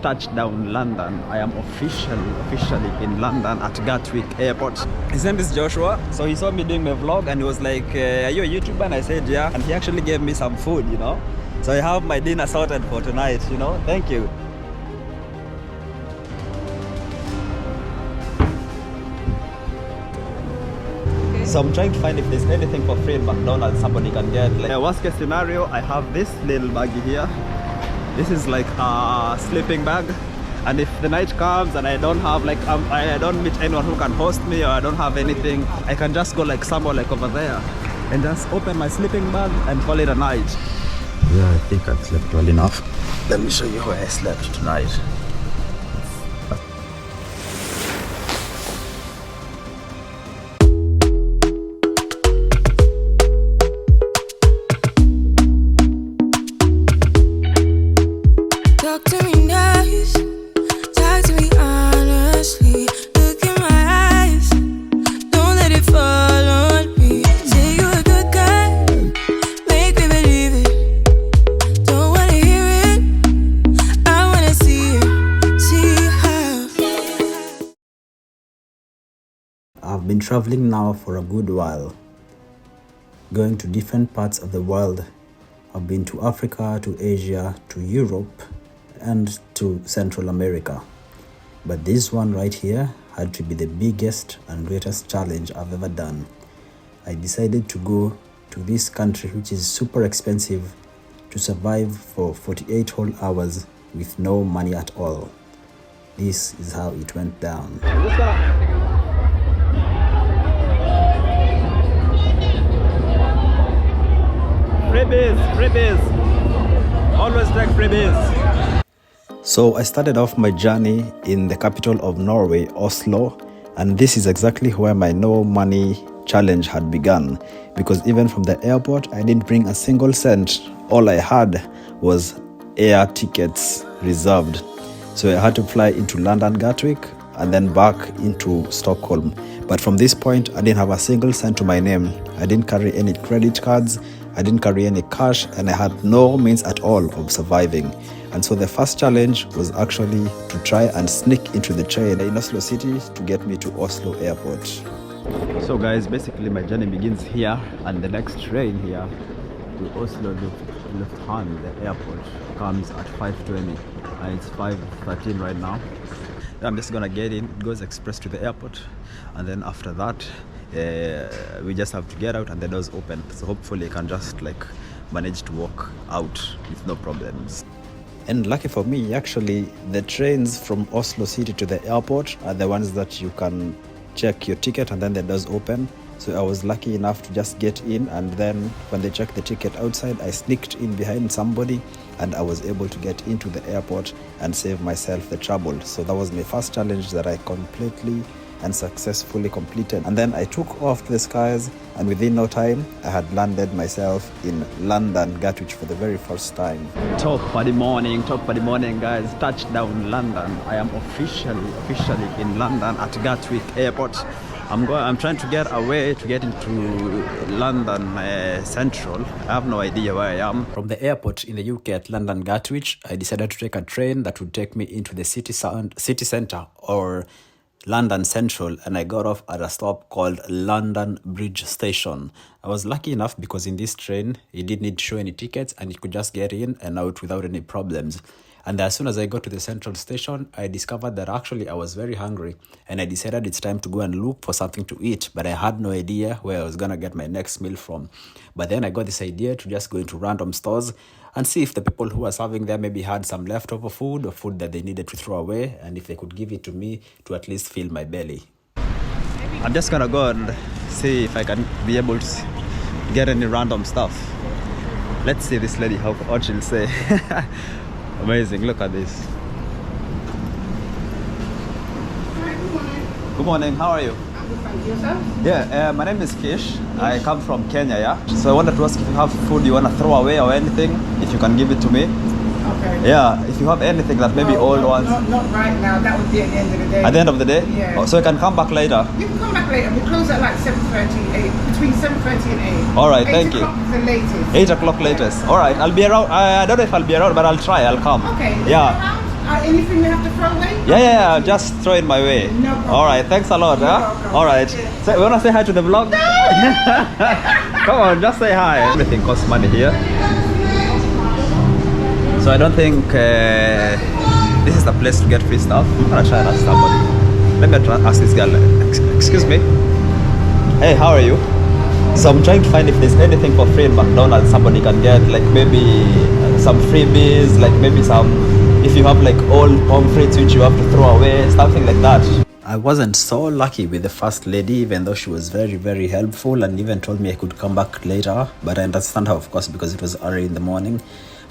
Touchdown London. I am officially in London at Gatwick Airport. His name is Joshua. So he saw me doing my vlog and he was like, are you a YouTuber? And I said, yeah. And he actually gave me some food, you know. So I have my dinner sorted for tonight, you know. Thank you. So I'm trying to find if there's anything for free in McDonald's somebody can get. Like, worst case scenario, I have this little baggie here. This is like a sleeping bag, and if the night comes and I don't have like I don't meet anyone who can host me, or I don't have anything, I can just go like somewhere like over there and just open my sleeping bag and call it a night. Yeah, I think I've slept well enough. Let me show you where I slept tonight. I've been traveling now for a good while, going to different parts of the world. I've been to Africa, to Asia, to Europe, and to Central America. But this one right here had to be the biggest and greatest challenge I've ever done. I decided to go to this country, which is super expensive, to survive for 48 whole hours with no money at all. This is how it went down. Freebies, always take freebies. So I started off my journey in the capital of Norway, Oslo, and this is exactly where my no money challenge had begun, because even from the airport I didn't bring a single cent. All I had was air tickets reserved, so I had to fly into London Gatwick and then back into Stockholm. But from this point I didn't have a single cent to my name. I didn't carry any credit cards, I didn't carry any cash, and I had no means at all of surviving. And so the first challenge was actually to try and sneak into the train in Oslo city to get me to Oslo airport. So guys, basically my journey begins here, and the next train here to Oslo Lufthansa, the airport, comes at 5:20 and it's 5:13 right now. I'm just gonna get in. It goes express to the airport, and then after that we just have to get out and the doors open, so hopefully I can just like manage to walk out with no problems. And lucky for me, actually, the trains from Oslo city to the airport are the ones that you can check your ticket and then the doors open. So I was lucky enough to just get in, and then when they checked the ticket outside, I sneaked in behind somebody and I was able to get into the airport and save myself the trouble. So that was my first challenge that I completely and successfully completed. And then I took off to the skies, and within no time I had landed myself in London Gatwick for the very first time. Top of the morning guys. Touchdown London. I am officially in London at Gatwick Airport. I'm trying to get away to get into London Central. I have no idea where I am. From the airport in the UK at London Gatwick, I decided to take a train that would take me into the city centre, or London Central, and I got off at a stop called London Bridge Station. I was lucky enough because in this train you didn't need to show any tickets and you could just get in and out without any problems. And as soon as I got to the central station, I discovered that actually I was very hungry, and I decided it's time to go and look for something to eat, but I had no idea where I was gonna get my next meal from. But then I got this idea to just go into random stores and see if the people who were serving there maybe had some leftover food or food that they needed to throw away, and if they could give it to me to at least fill my belly. I'm just gonna go and see if I can be able to get any random stuff. Let's see this lady, what she'll say. Amazing, look at this. Good morning, how are you? Yourself? Yeah, my name is Kish. I come from Kenya, yeah? So I wanted to ask if you have food you want to throw away or anything, if you can give it to me. Okay. Yeah, if you have anything that maybe old ones. Not right now, that would be at the end of the day. At the end of the day? Yeah. Oh, so I can come back later? You can come back later. We close at like 7:30, between 7:30 and 8. Alright, thank you. 8 o'clock is the latest. 8 o'clock latest. Alright, I'll be around. I don't know if I'll be around, but I'll try. I'll come. Okay. Yeah. Anything you have to throw away? Yeah, just throw it my way. No problem. All right, thanks a lot. welcome. All right. So, you want to say hi to the vlog? Come on, just say hi. Everything costs money here. So I don't think this is the place to get free stuff. I'm gonna try and ask somebody. Let me ask this girl. Excuse me. Hey, how are you? So I'm trying to find if there's anything for free in McDonald's somebody can get, like maybe some freebies, like maybe some, if you have like old pomfrets which you have to throw away, something like that. I wasn't so lucky with the first lady, even though she was very, very helpful and even told me I could come back later. But I understand her, of course, because it was early in the morning.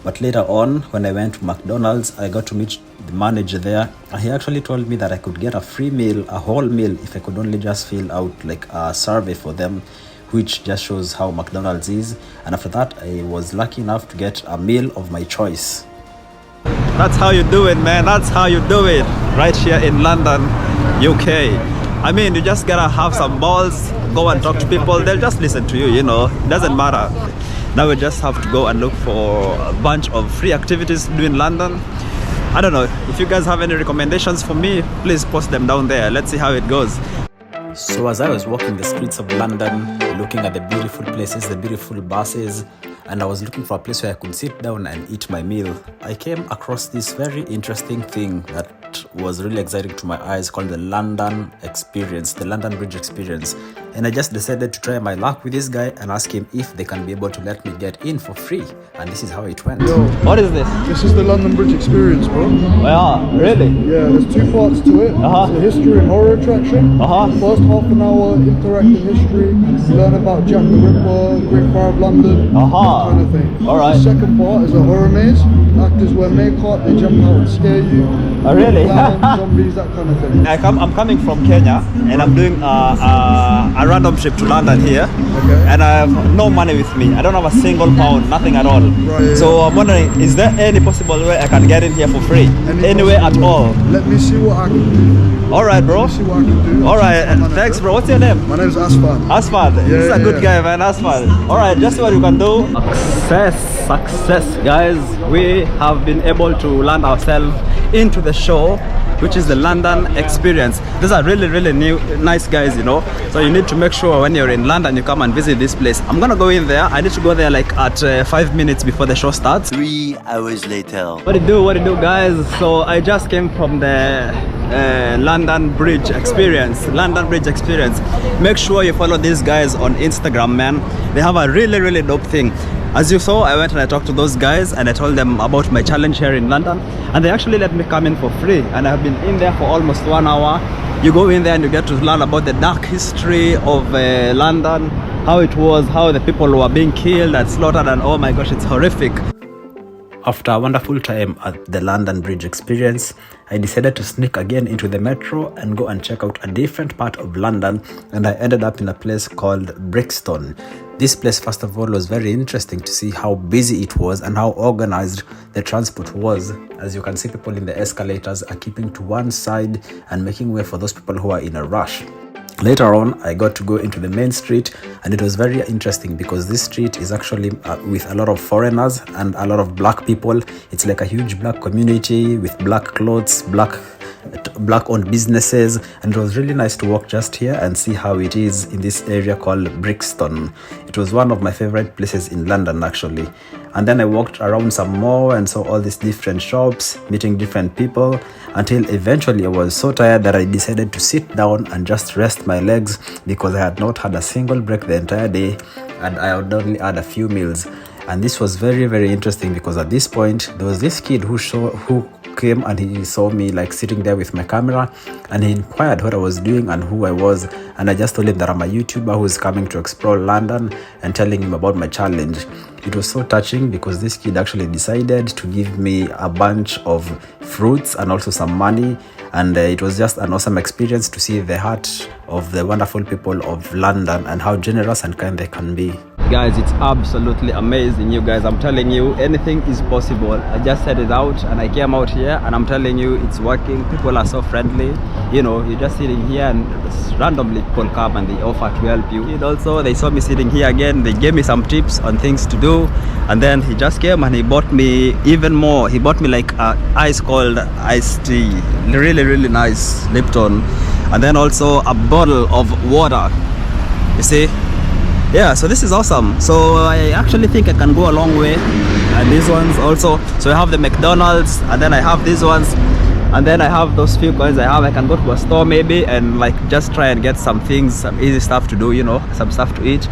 But later on, when I went to McDonald's, I got to meet the manager there. And he actually told me that I could get a free meal, a whole meal, if I could only just fill out like a survey for them, which just shows how McDonald's is. And after that, I was lucky enough to get a meal of my choice. That's how you do it, man. That's how you do it. Right here in London, UK. I mean, you just gotta have some balls, go and talk to people. They'll just listen to you, you know. It doesn't matter. Now we just have to go and look for a bunch of free activities to do in London. I don't know. If you guys have any recommendations for me, please post them down there. Let's see how it goes. So as I was walking the streets of London, looking at the beautiful places, the beautiful buses, and I was looking for a place where I could sit down and eat my meal, I came across this very interesting thing that was really exciting to my eyes, called the London Experience, the London Bridge Experience. And I just decided to try my luck with this guy and ask him if they can be able to let me get in for free. And this is how it went. Yo, what is this? this is the London Bridge Experience, bro. Yeah, really? Yeah, there's two parts to it. Uh-huh. It's a history and horror attraction. Uh-huh. First half an hour, interactive history, learn about Jack the Ripper, Great Fire of London, Uh-huh. that kind of thing. All right. The second part is a horror maze. Actors wear makeup, they jump out and scare you. Oh, really? Clowns, zombies, that kind of thing. I'm coming from Kenya, and I'm doing a random trip to London here. Okay. And I have no money with me. I don't have a single pound, nothing at all. Right. So I'm wondering, is there any possible way I can get in here for free? Anywhere at all? Let me see what I can do. All right, bro. Let me see what I can do. All right, thanks, bro. What's your name? My name's Asfan. Asfad. He's a good guy, man. Asfad. All right, just what you can do. Success, guys. We have been able to land ourselves into the show, which is the London Experience. These are really, really nice guys, you know. So you need to make sure when you're in London, you come and visit this place. I'm gonna go in there. I need to go there like at 5 minutes before the show starts. 3 hours later. What do you do, guys? So I just came from the London Bridge Experience. Make sure you follow these guys on Instagram, man. They have a really, really dope thing. As you saw, I went and I talked to those guys and I told them about my challenge here in London, and they actually let me come in for free, and I've been in there for almost 1 hour. You go in there and you get to learn about the dark history of London, how it was, how the people were being killed and slaughtered, and oh my gosh, it's horrific. After a wonderful time at the London Bridge Experience, I decided to sneak again into the metro and go and check out a different part of London, and I ended up in a place called Brixton. This place, first of all, was very interesting to see how busy it was and how organized the transport was. As you can see, people in the escalators are keeping to one side and making way for those people who are in a rush. Later on, I got to go into the main street, and it was very interesting because this street is actually with a lot of foreigners and a lot of black people. It's like a huge black community with black clothes, black-owned businesses, and it was really nice to walk just here and see how it is in this area called Brixton. It was one of my favorite places in London, actually. And then I walked around some more and saw all these different shops, meeting different people, until eventually I was so tired that I decided to sit down and just rest my legs because I had not had a single break the entire day, and I had only had a few meals. And this was very, very interesting because at this point there was this kid who came and he saw me like sitting there with my camera, and he inquired what I was doing and who I was, and I just told him that I'm a YouTuber who is coming to explore London and telling him about my challenge. It was so touching because this kid actually decided to give me a bunch of fruits and also some money, and it was just an awesome experience to see the heart of the wonderful people of London and how generous and kind they can be. Guys, it's absolutely amazing, you guys. I'm telling you, anything is possible. I just said it out and I came out here and I'm telling you, it's working. People are so friendly. You know, you're just sitting here and randomly people come and they offer to help you. And also, they saw me sitting here again. They gave me some tips on things to do. And then he just came and he bought me even more. He bought me like ice cold iced tea. Really, really nice Lipton. And then also a bottle of water. You see? Yeah, so this is awesome. So I actually think I can go a long way. And these ones also. So I have the McDonald's and then I have these ones. And then I have those few coins I have. I can go to a store maybe and like just try and get some things, some easy stuff to do, you know, some stuff to eat.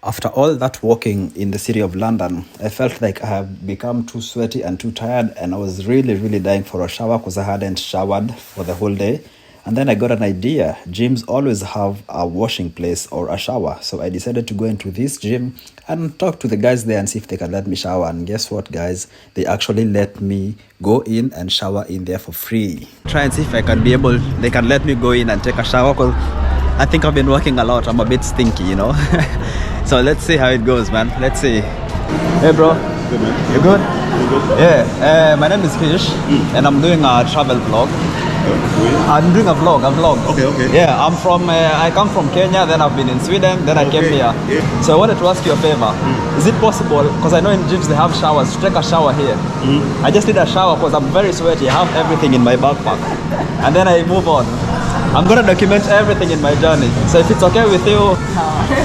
After all that walking in the city of London, I felt like I have become too sweaty and too tired, and I was really, really dying for a shower because I hadn't showered for the whole day. And then I got an idea. Gyms always have a washing place or a shower. So I decided to go into this gym and talk to the guys there and see if they can let me shower. And guess what, guys? They actually let me go in and shower in there for free. Try and see if I can be able, they can let me go in and take a shower because I think I've been working a lot. I'm a bit stinky, you know. So let's see how it goes, man. Let's see. Hey, bro. Good, man. You good? You good? Yeah. My name is Kish, and I'm doing a travel vlog. I'm doing a vlog. Okay. Yeah, I come from Kenya, then I've been in Sweden, then I came here. Yeah. So I wanted to ask you a favor. Is it possible, because I know in gyms they have showers, to take a shower here? I just need a shower because I'm very sweaty. I have everything in my backpack. And then I move on. I'm going to document everything in my journey. So if it's okay with you,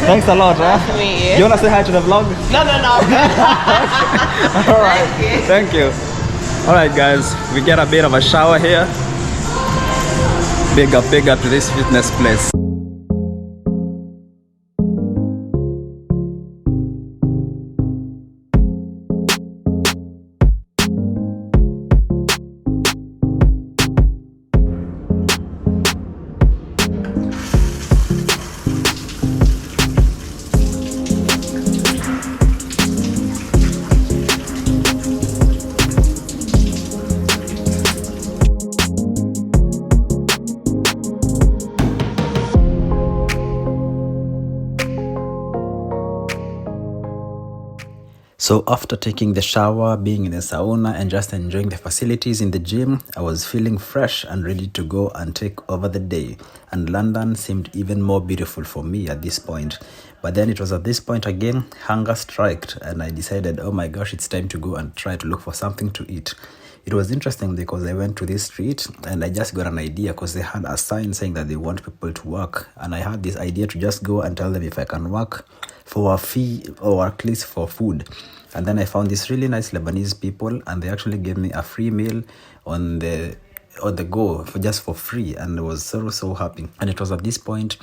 thanks a lot. Nice to meet you. Do you want to say hi to the vlog? No. All right. Thank you. All right, guys. We get a bit of a shower here. Big up to this fitness place. So after taking the shower, being in the sauna and just enjoying the facilities in the gym, I was feeling fresh and ready to go and take over the day. And London seemed even more beautiful for me at this point. But then it was at this point again, hunger struck, and I decided, oh my gosh, it's time to go and try to look for something to eat. It was interesting because I went to this street and I just got an idea because they had a sign saying that they want people to work. And I had this idea to just go and tell them if I can work for a fee or at least for food. And then I found these really nice Lebanese people and they actually gave me a free meal on the go just for free, and I was so happy. And it was at this point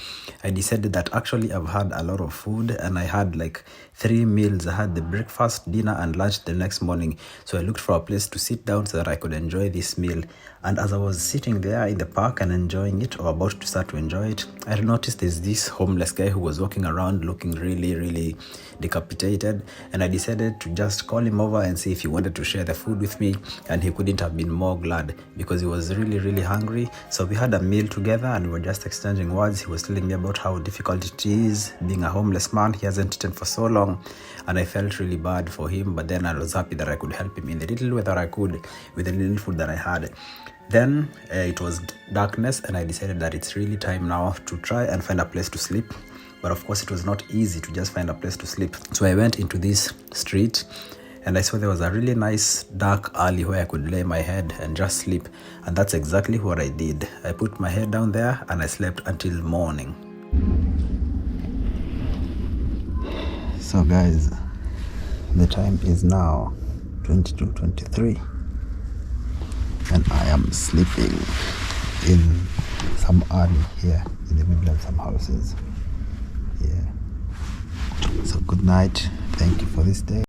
I decided that actually I've had a lot of food and I had like 3 meals. I had the breakfast, dinner and lunch the next morning. So I looked for a place to sit down so that I could enjoy this meal. And as I was sitting there in the park and enjoying it, or about to start to enjoy it, I noticed there's this homeless guy who was walking around looking really decapitated, and I decided to just call him over and see if he wanted to share the food with me, and he couldn't have been more glad because he was really hungry. So we had a meal together and we were just exchanging words. He was telling me about how difficult it is being a homeless man. He hasn't eaten for so long and I felt really bad for him, but then I was happy that I could help him in the little way that I could with the little food that I had. Then it was darkness and I decided that it's really time now to try and find a place to sleep. But of course it was not easy to just find a place to sleep. So I went into this street and I saw there was a really nice dark alley where I could lay my head and just sleep. And that's exactly what I did. I put my head down there and I slept until morning. So guys, the time is now 22:23 and I am sleeping in some alley here in the middle of some houses. Yeah. So good night. Thank you for this day.